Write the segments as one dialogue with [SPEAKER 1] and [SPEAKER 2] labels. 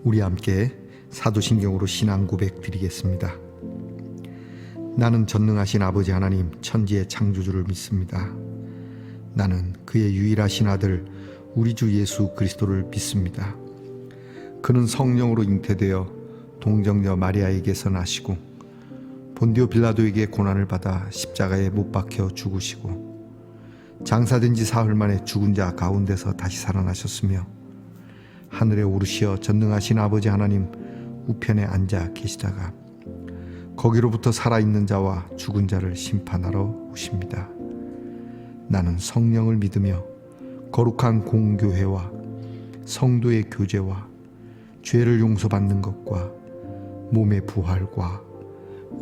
[SPEAKER 1] 우리 함께 사도신경으로 신앙 고백 드리겠습니다. 나는 전능하신 아버지 하나님 천지의 창조주를 믿습니다. 나는 그의 유일하신 아들 우리 주 예수 그리스도를 믿습니다. 그는 성령으로 잉태되어 동정녀 마리아에게서 나시고 본디오 빌라도에게 고난을 받아 십자가에 못 박혀 죽으시고 장사된 지 사흘 만에 죽은 자 가운데서 다시 살아나셨으며 하늘에 오르시어 전능하신 아버지 하나님 우편에 앉아 계시다가 거기로부터 살아있는 자와 죽은 자를 심판하러 오십니다. 나는 성령을 믿으며 거룩한 공교회와 성도의 교제와 죄를 용서받는 것과 몸의 부활과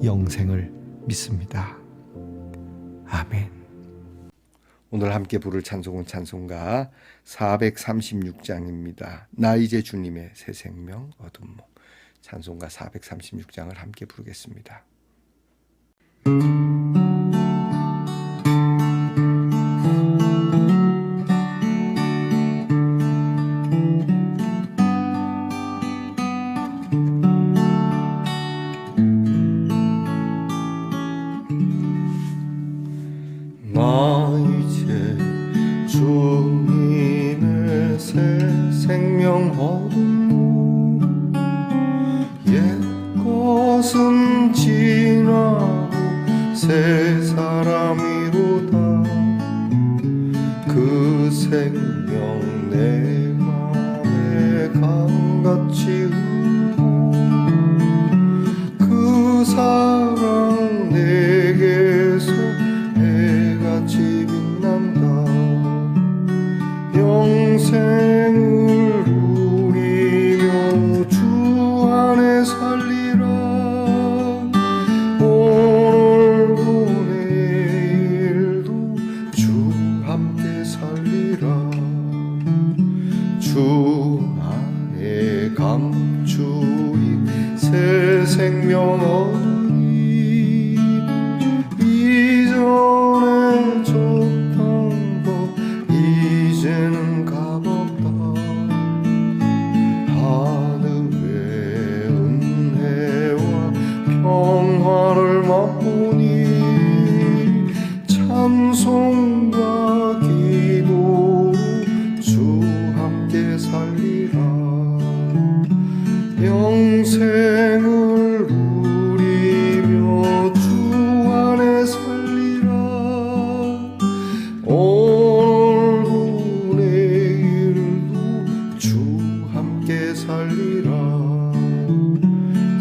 [SPEAKER 1] 영생을 믿습니다. 아멘. 오늘 함께 부를 찬송은 찬송가 436장입니다. 나 이제 주님의 새 생명 얻은 몸. 찬송가 436장을 함께 부르겠습니다.
[SPEAKER 2] 나 이제 주님의 새 생명 얻은 몸 옛 것은 지나고 새 사람이로다 그 생명 내 맘에 강같이 흐르고 그 사랑 내게서 해같이 빛난다 영생을 누리며 주 안에 살리라 오늘도 내일도 주 함께 살리라 주 안에 감추인 새 생명 얻으니 이전에 줬던 것 이제는 값없다 하늘의 은혜와 평화를 맛보니 찬송과 기도로 주 함께 살리라 영생을 누리며 주 안에 살리라 오늘도 내일도 주 함께 살리라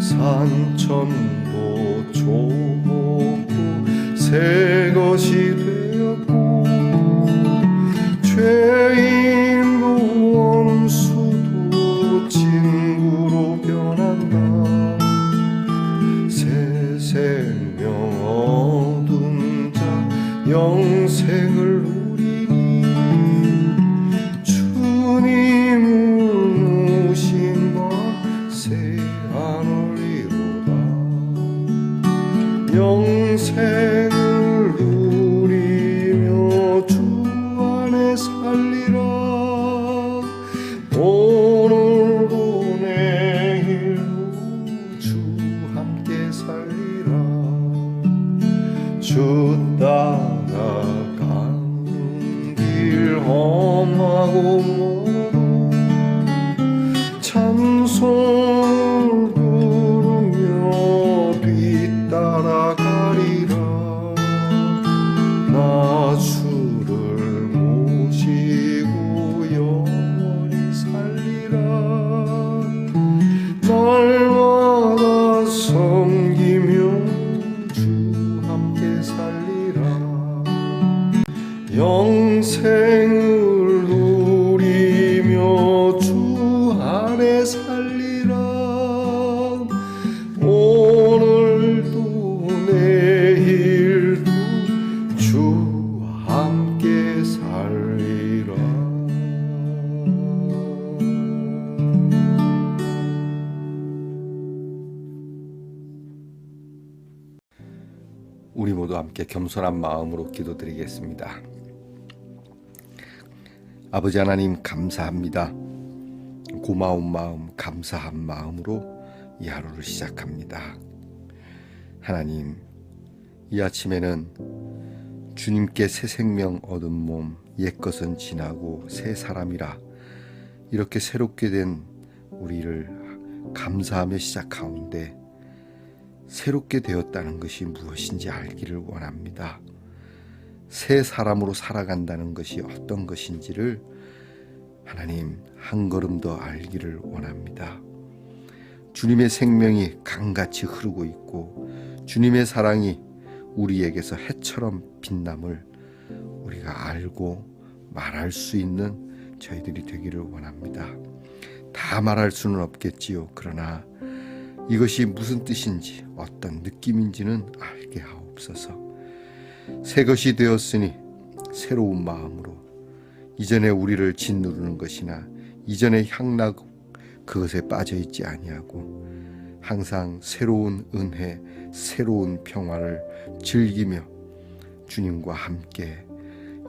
[SPEAKER 2] 산천도 조목도 새 것이 되었고 죄인도 원수도 친구로 변한다 새 생명 얻은 자 영생을 누리니 주님을 오신과 새 하늘 이루다 영생을 누리며 주 안에 살리라 오늘도 내일도 주 함께 살리라 주 따라가는 길 험하고 멀어 찬송을 부르며 뒤따라가리라 나 주를 모시고 영원히 살리라 날마다 섬기며 주 함께 살리라 영생을 누리며 주 안에 살리라 오늘도 내일도 주 함께 살리라
[SPEAKER 1] 우리 모두 함께 겸손한 마음으로 기도드리겠습니다. 아버지 하나님 감사합니다. 고마운 마음, 감사한 마음으로 이 하루를 시작합니다. 하나님, 이 아침에는 주님께 새 생명 얻은 몸, 옛것은 지나고 새 사람이라 이렇게 새롭게 된 우리를 감사하며 시작하는데 새롭게 되었다는 것이 무엇인지 알기를 원합니다. 새 사람으로 살아간다는 것이 어떤 것인지를 하나님 한 걸음 더 알기를 원합니다. 주님의 생명이 강같이 흐르고 있고 주님의 사랑이 우리에게서 해처럼 빛남을 우리가 알고 말할 수 있는 저희들이 되기를 원합니다. 다 말할 수는 없겠지요. 그러나 이것이 무슨 뜻인지 어떤 느낌인지는 알게 하옵소서. 새 것이 되었으니 새로운 마음으로 이전에 우리를 짓누르는 것이나 이전의 향락 그것에 빠져있지 아니하고 항상 새로운 은혜, 새로운 평화를 즐기며 주님과 함께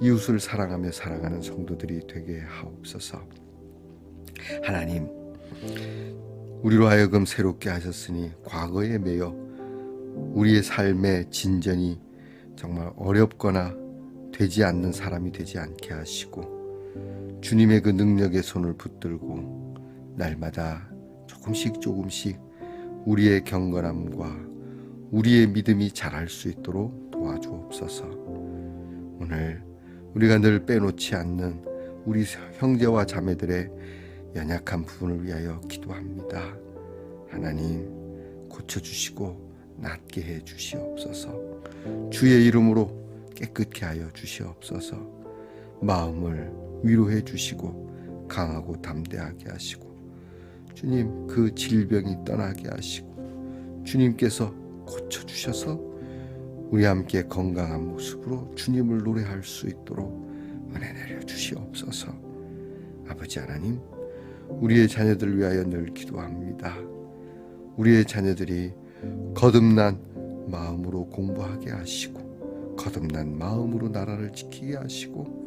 [SPEAKER 1] 이웃을 사랑하며 살아가는 성도들이 되게 하옵소서. 하나님, 우리로 하여금 새롭게 하셨으니 과거에 매여 우리의 삶의 진전이 정말 어렵거나 되지 않는 사람이 되지 않게 하시고 주님의 그 능력의 손을 붙들고 날마다 조금씩 우리의 경건함과 우리의 믿음이 자랄 수 있도록 도와주옵소서. 오늘 우리가 늘 빼놓지 않는 우리 형제와 자매들의 연약한 부분을 위하여 기도합니다. 하나님, 고쳐주시고 낫게 해 주시옵소서. 주의 이름으로 깨끗게 하여 주시옵소서. 마음을 위로해 주시고 강하고 담대하게 하시고 주님, 그 질병이 떠나게 하시고 주님께서 고쳐주셔서 우리 함께 건강한 모습으로 주님을 노래할 수 있도록 은혜 내려 주시옵소서. 아버지 하나님, 우리의 자녀들을 위하여 늘 기도합니다. 우리의 자녀들이 거듭난 마음으로 공부하게 하시고 거듭난 마음으로 나라를 지키게 하시고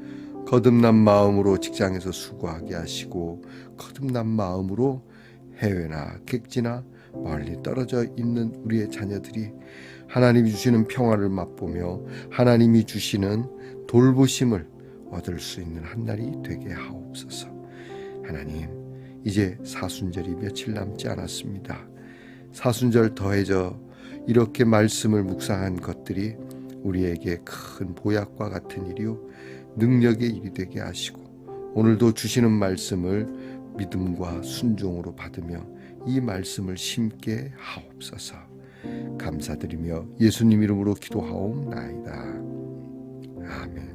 [SPEAKER 1] 거듭난 마음으로 직장에서 수고하게 하시고 거듭난 마음으로 해외나 객지나 멀리 떨어져 있는 우리의 자녀들이 하나님이 주시는 평화를 맛보며 하나님이 주시는 돌보심을 얻을 수 있는 한 날이 되게 하옵소서. 하나님, 이제 사순절이 며칠 남지 않았습니다. 사순절 더해져 이렇게 말씀을 묵상한 것들이 우리에게 큰 보약과 같은 일이요 능력의 일이 되게 하시고 오늘도 주시는 말씀을 믿음과 순종으로 받으며 이 말씀을 심게 하옵소서. 감사드리며 예수님 이름으로 기도하옵나이다. 아멘.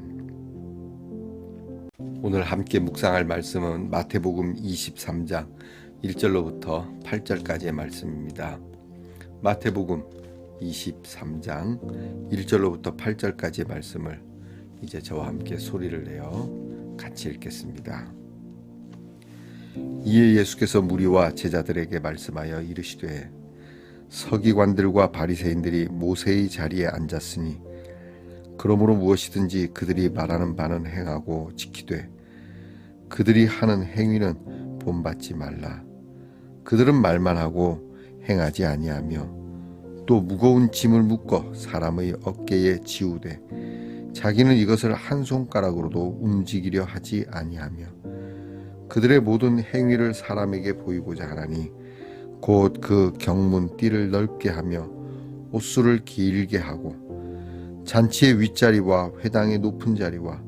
[SPEAKER 1] 오늘 함께 묵상할 말씀은 마태복음 23장 1절로부터 8절까지의 말씀입니다. 마태복음 23장 1절로부터 8절까지의 말씀을 이제 저와 함께 소리를 내어 같이 읽겠습니다. 이에 예수께서 무리와 제자들에게 말씀하여 이르시되 서기관들과 바리새인들이 모세의 자리에 앉았으니 그러므로 무엇이든지 그들이 말하는 바는 행하고 지키되 그들이 하는 행위는 본받지 말라. 그들은 말만 하고 행하지 아니하며 또 무거운 짐을 묶어 사람의 어깨에 지우되 자기는 이것을 한 손가락으로도 움직이려 하지 아니하며 그들의 모든 행위를 사람에게 보이고자 하나니 곧 그 경문 띠를 넓게 하며 옷수를 길게 하고 잔치의 윗자리와 회당의 높은 자리와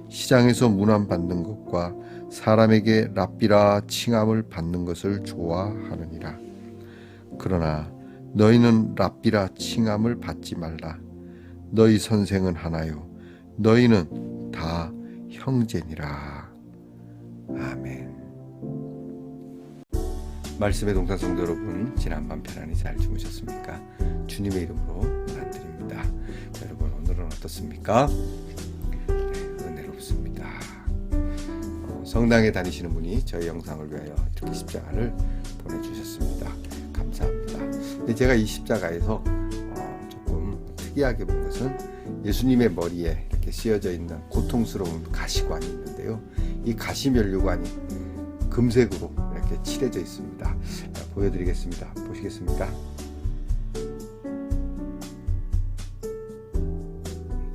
[SPEAKER 1] 시장에서 문안 받는 것과 사람에게 랍비라 칭함을 받는 것을 좋아하느니라. 그러나 너희는 랍비라 칭함을 받지 말라. 너희 선생은 하나요 너희는 다 형제니라. 아멘. 말씀의 동산 성도 여러분, 지난밤 편안히 잘 주무셨습니까? 주님의 이름으로 안드립니다. 여러분, 오늘은 어떻습니까? 네, 은혜롭습니다. 성당에 다니시는 분이 저희 영상을 위하여 이렇게 십자가를 보내주셨습니다. 감사합니다. 근데 제가 이 십자가에서 조금 특이하게 본 것은 예수님의 머리에 이렇게 씌어져 있는 고통스러운 가시관이 있는데요. 이 가시면류관이 금색으로 이렇게 이렇게 칠해져 있습니다. 보여드리겠습니다. 보시겠습니까?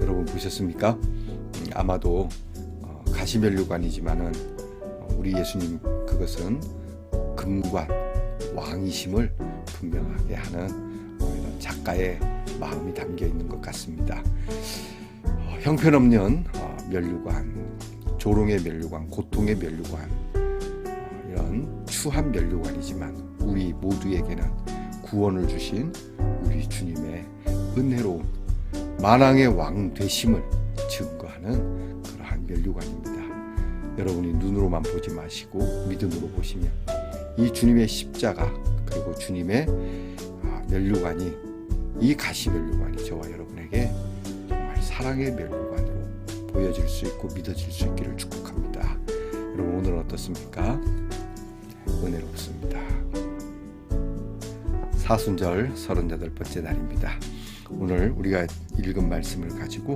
[SPEAKER 1] 여러분 보셨습니까? 아마도 가시면류관이지만은 우리 예수님 그것은 금관 왕이심을 분명하게 하는 이런 작가의 마음이 담겨 있는 것 같습니다. 형편없는 면류관, 조롱의 면류관, 고통의 면류관, 이런 추한 면류관이지만 우리 모두에게는 구원을 주신 우리 주님의 은혜로운 만왕의 왕 되심을 증거하는 그러한 면류관입니다. 여러분이 눈으로만 보지 마시고 믿음으로 보시면 이 주님의 십자가 그리고 주님의 면류관이, 이 가시 면류관이 저와 여러분에게 정말 사랑의 면류관으로 보여질 수 있고 믿어질 수 있기를 축복합니다. 여러분 오늘은 어떻습니까? 은혜롭습니다. 사순절 38번째 날입니다. 오늘 우리가 읽은 말씀을 가지고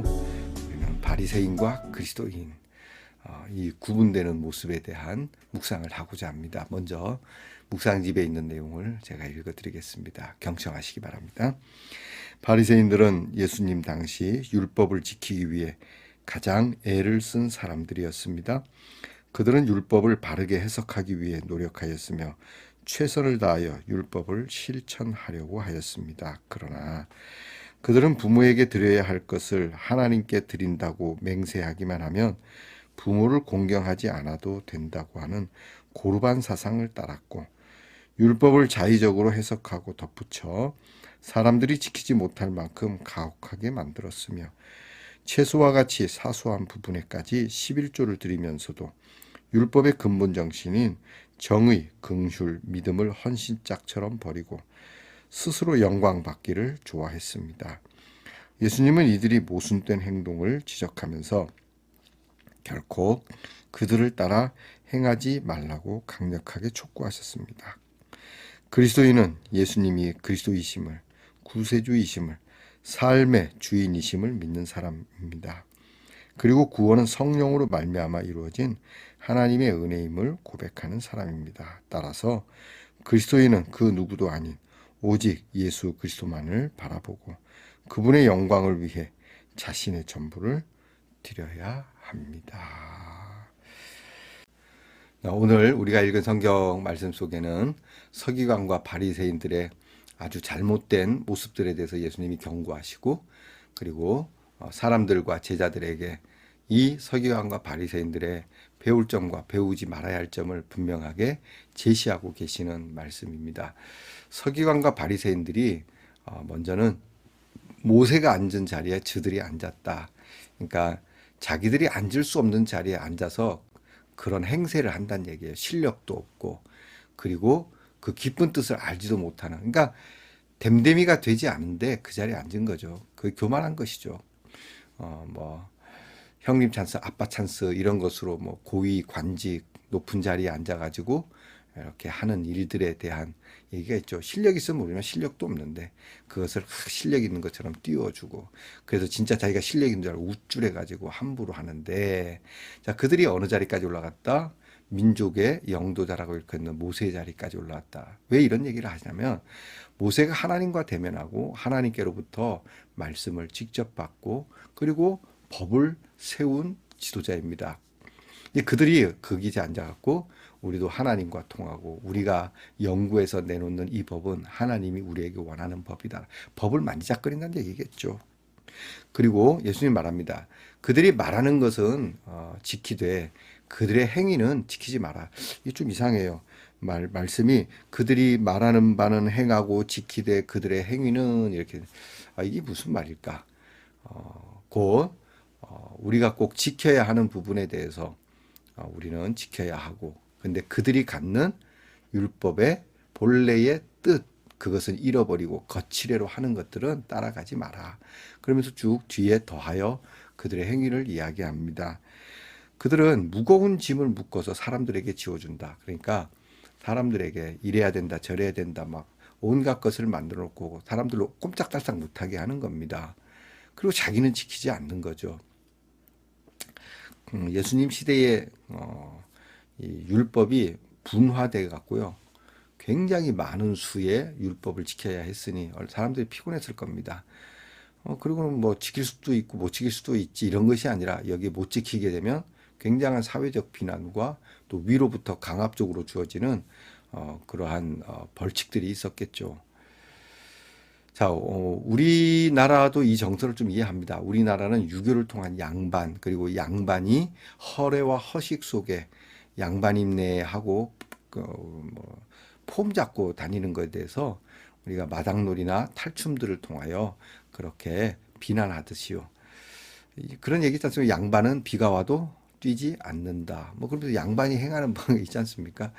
[SPEAKER 1] 우리는 바리새인과 그리스도인, 이 구분되는 모습에 대한 묵상을 하고자 합니다. 먼저 묵상집에 있는 내용을 제가 읽어드리겠습니다. 경청하시기 바랍니다. 바리새인들은 예수님 당시 율법을 지키기 위해 가장 애를 쓴 사람들이었습니다. 그들은 율법을 바르게 해석하기 위해 노력하였으며 최선을 다하여 율법을 실천하려고 하였습니다. 그러나 그들은 부모에게 드려야 할 것을 하나님께 드린다고 맹세하기만 하면 부모를 공경하지 않아도 된다고 하는 고르반 사상을 따랐고, 율법을 자의적으로 해석하고 덧붙여 사람들이 지키지 못할 만큼 가혹하게 만들었으며, 채소와 같이 사소한 부분에까지 11조를 드리면서도 율법의 근본 정신인 정의, 긍휼, 믿음을 헌신짝처럼 버리고 스스로 영광 받기를 좋아했습니다. 예수님은 이들이 모순된 행동을 지적하면서 결코 그들을 따라 행하지 말라고 강력하게 촉구하셨습니다. 그리스도인은 예수님이 그리스도이심을, 구세주이심을, 삶의 주인이심을 믿는 사람입니다. 그리고 구원은 성령으로 말미암아 이루어진 하나님의 은혜임을 고백하는 사람입니다. 따라서 그리스도인은 그 누구도 아닌 오직 예수 그리스도만을 바라보고 그분의 영광을 위해 자신의 전부를 드려야 합니다. 오늘 우리가 읽은 성경 말씀 속에는 서기관과 바리새인들의 아주 잘못된 모습들에 대해서 예수님이 경고하시고, 그리고 사람들과 제자들에게 이 서기관과 바리새인들의 배울 점과 배우지 말아야 할 점을 분명하게 제시하고 계시는 말씀입니다. 서기관과 바리새인들이 먼저는 모세가 앉은 자리에 저들이 앉았다. 그러니까 자기들이 앉을 수 없는 자리에 앉아서 그런 행세를 한다는 얘기예요. 실력도 없고, 그리고 그 깊은 뜻을 알지도 못하는, 그러니까 댐데미가 되지 않은데 그 자리에 앉은 거죠. 그게 교만한 것이죠. 뭐 형님 찬스, 아빠 찬스 이런 것으로 뭐 고위 관직 높은 자리에 앉아가지고 이렇게 하는 일들에 대한 얘기가 있죠. 실력 있으면 우리는 실력도 없는데 그것을 실력 있는 것처럼 띄워주고, 그래서 진짜 자기가 실력 있는 줄 알고 우쭐해가지고 함부로 하는데, 자, 그들이 어느 자리까지 올라갔다? 민족의 영도자라고 일컫는 모세의 자리까지 올라왔다. 왜 이런 얘기를 하냐면 모세가 하나님과 대면하고 하나님께로부터 말씀을 직접 받고 그리고 법을 세운 지도자입니다. 그들이 거기에 앉아갖고 우리도 하나님과 통하고 우리가 연구해서 내놓는 이 법은 하나님이 우리에게 원하는 법이다. 법을 만지작거린다는 얘기겠죠. 그리고 예수님 말합니다. 그들이 말하는 것은 지키되 그들의 행위는 지키지 마라. 이게 좀 이상해요. 말씀이 그들이 말하는 바는 행하고 지키되 그들의 행위는 이렇게, 이게 무슨 말일까? 곧 우리가 꼭 지켜야 하는 부분에 대해서 우리는 지켜야 하고, 근데 그들이 갖는 율법의 본래의 뜻, 그것은 잃어버리고 거칠애로 하는 것들은 따라가지 마라. 그러면서 쭉 뒤에 더하여 그들의 행위를 이야기합니다. 그들은 무거운 짐을 묶어서 사람들에게 지워준다. 그러니까 사람들에게 이래야 된다, 저래야 된다, 막 온갖 것을 만들어 놓고 사람들로 꼼짝달싹 못하게 하는 겁니다. 그리고 자기는 지키지 않는 거죠. 예수님 시대의 이 율법이 분화돼 갖고요. 굉장히 많은 수의 율법을 지켜야 했으니 사람들이 피곤했을 겁니다. 그리고는 뭐 지킬 수도 있고 못 지킬 수도 있지 이런 것이 아니라 여기 못 지키게 되면 굉장한 사회적 비난과 또 위로부터 강압적으로 주어지는 그러한 벌칙들이 있었겠죠. 자, 우리나라도 이 정서를 좀 이해합니다. 우리나라는 유교를 통한 양반, 그리고 양반이 허례와 허식 속에 양반임내하고 폼 잡고 다니는 것에 대해서 우리가 마당놀이나 탈춤들을 통하여 그렇게 비난하듯이요. 그런 얘기 있지 않습니까? 양반은 비가 와도 뛰지 않는다. 뭐 그러면서 양반이 행하는 방 있지 않습니까?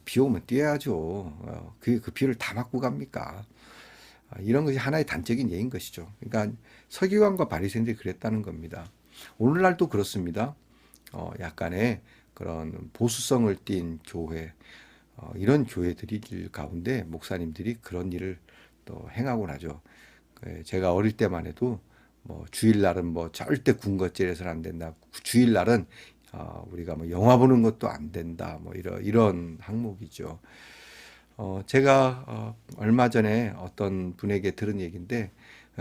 [SPEAKER 1] 비 오면 뛰어야죠. 그 비를 다 맞고 갑니까? 이런 것이 하나의 단적인 예인 것이죠. 그러니까 서기관과 바리새인들이 그랬다는 겁니다. 오늘날도 그렇습니다. 약간의 그런 보수성을 띤 교회, 이런 교회들이 가운데 목사님들이 그런 일을 또 행하곤 하죠. 제가 어릴 때만 해도 뭐 주일날은 뭐 절대 군것질해서는 안 된다. 주일날은 우리가 뭐 영화 보는 것도 안 된다. 뭐 이런 항목이죠. 제가 얼마 전에 어떤 분에게 들은 얘기인데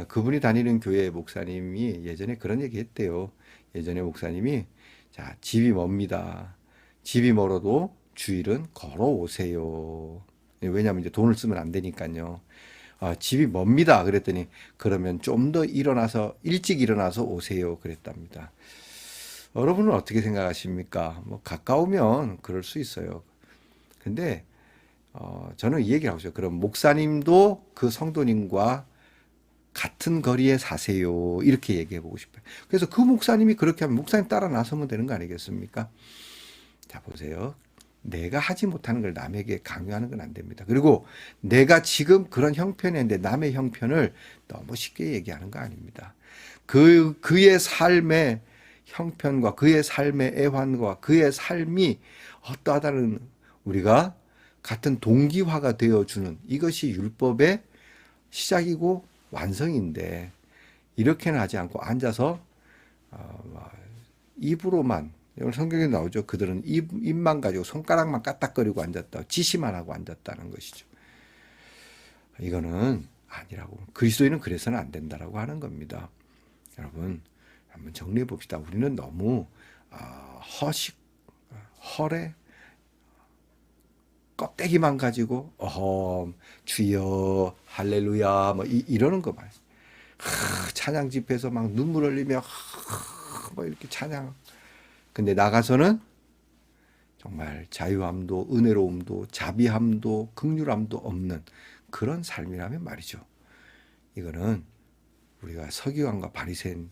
[SPEAKER 1] 그분이 다니는 교회 목사님이 예전에 그런 얘기 했대요. 예전에 목사님이 자, 집이 멉니다. 집이 멀어도 주일은 걸어오세요. 왜냐하면 이제 돈을 쓰면 안 되니까요. 집이 멉니다. 그랬더니 그러면 좀 더 일찍 일어나서 오세요. 그랬답니다. 여러분은 어떻게 생각하십니까? 뭐 가까우면 그럴 수 있어요. 근데 저는 이 얘기를 하고 있어요. 그럼 목사님도 그 성도님과 같은 거리에 사세요. 이렇게 얘기해 보고 싶어요. 그래서 그 목사님이 그렇게 하면 목사님 따라 나서면 되는 거 아니겠습니까? 자, 보세요. 내가 하지 못하는 걸 남에게 강요하는 건 안 됩니다. 그리고 내가 지금 그런 형편인데 남의 형편을 너무 쉽게 얘기하는 거 아닙니다. 그의 삶의 형편과 그의 삶의 애환과 그의 삶이 어떠하다는 우리가 같은 동기화가 되어주는 이것이 율법의 시작이고 완성인데 이렇게는 하지 않고 앉아서 입으로만 오늘 성경에 나오죠. 그들은 입만 가지고 손가락만 까딱거리고 앉았다. 지시만 하고 앉았다는 것이죠. 이거는 아니라고. 그리스도인은 그래서는 안 된다라고 하는 겁니다. 여러분 한번 정리해 봅시다. 우리는 너무 허식, 허례, 껍데기만 가지고 주여 할렐루야 뭐 이러는 거 말이에요. 찬양 집회에서 막 눈물 흘리며 뭐 이렇게 찬양. 근데 나가서는 정말 자유함도 은혜로움도 자비함도 긍휼함도 없는 그런 삶이라면 말이죠. 이거는 우리가 서기관과 바리새인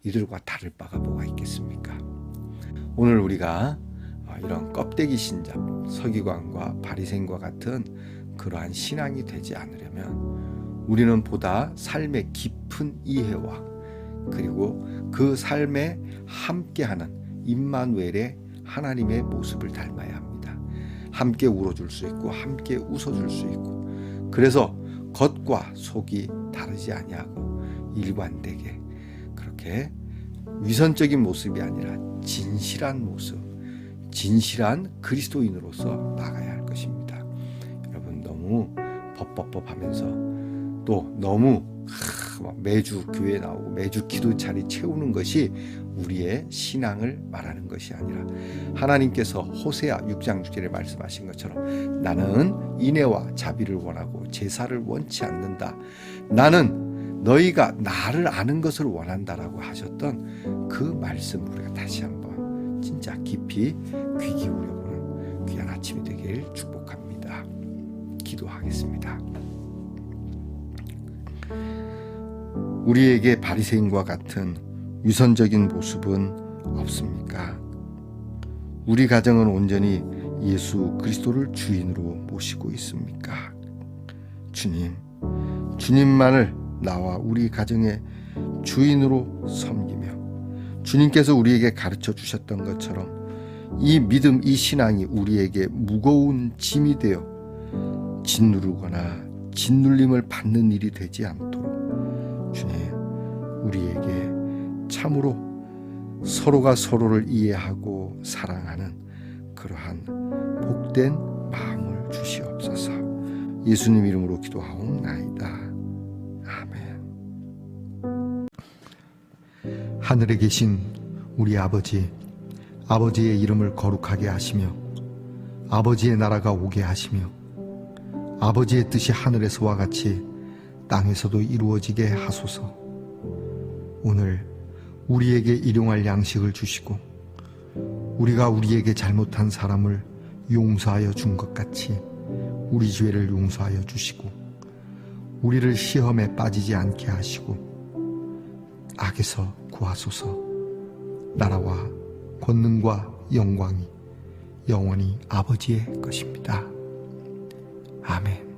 [SPEAKER 1] 이들과 다를 바가 뭐가 있겠습니까? 오늘 우리가 이런 껍데기 신잡 서기관과 바리새인과 같은 그러한 신앙이 되지 않으려면 우리는 보다 삶의 깊은 이해와 그리고 그 삶에 함께하는 임마누엘의 하나님의 모습을 닮아야 합니다. 함께 울어줄 수 있고 함께 웃어줄 수 있고 그래서 겉과 속이 다르지 아니하고 일관되게 그렇게 위선적인 모습이 아니라 진실한 모습, 진실한 그리스도인으로서 나가야 할 것입니다. 여러분 너무 법하면서 또 너무 매주 교회 나오고 매주 기도 자리 채우는 것이 우리의 신앙을 말하는 것이 아니라 하나님께서 호세아 6장 6절에 말씀하신 것처럼 나는 인애와 자비를 원하고 제사를 원치 않는다. 나는 너희가 나를 아는 것을 원한다라고 하셨던 그 말씀 우리가 다시 한번 진짜 깊이 귀 기울여보는 귀한 아침이 되길 축복합니다. 기도하겠습니다. 우리에게 바리새인과 같은 위선적인 모습은 없습니까? 우리 가정은 온전히 예수 그리스도를 주인으로 모시고 있습니까? 주님, 주님만을 나와 우리 가정의 주인으로 섬기며 주님께서 우리에게 가르쳐 주셨던 것처럼 이 믿음, 이 신앙이 우리에게 무거운 짐이 되어 짓누르거나 짓눌림을 받는 일이 되지 않도록 주님, 우리에게 참으로 서로가 서로를 이해하고 사랑하는
[SPEAKER 2] 그러한 복된 마음을 주시옵소서. 예수님 이름으로 기도하옵나이다. 아멘. 하늘에 계신 우리 아버지, 아버지의 이름을 거룩하게 하시며 아버지의 나라가 오게 하시며 아버지의 뜻이 하늘에서와 같이 땅에서도 이루어지게 하소서. 오늘 우리에게 일용할 양식을 주시고 우리가 우리에게 잘못한 사람을 용서하여 준 것 같이 우리 죄를 용서하여 주시고 우리를 시험에 빠지지 않게 하시고 악에서 구하소서. 나라와 권능과 영광이 영원히 아버지의 것입니다. 아멘.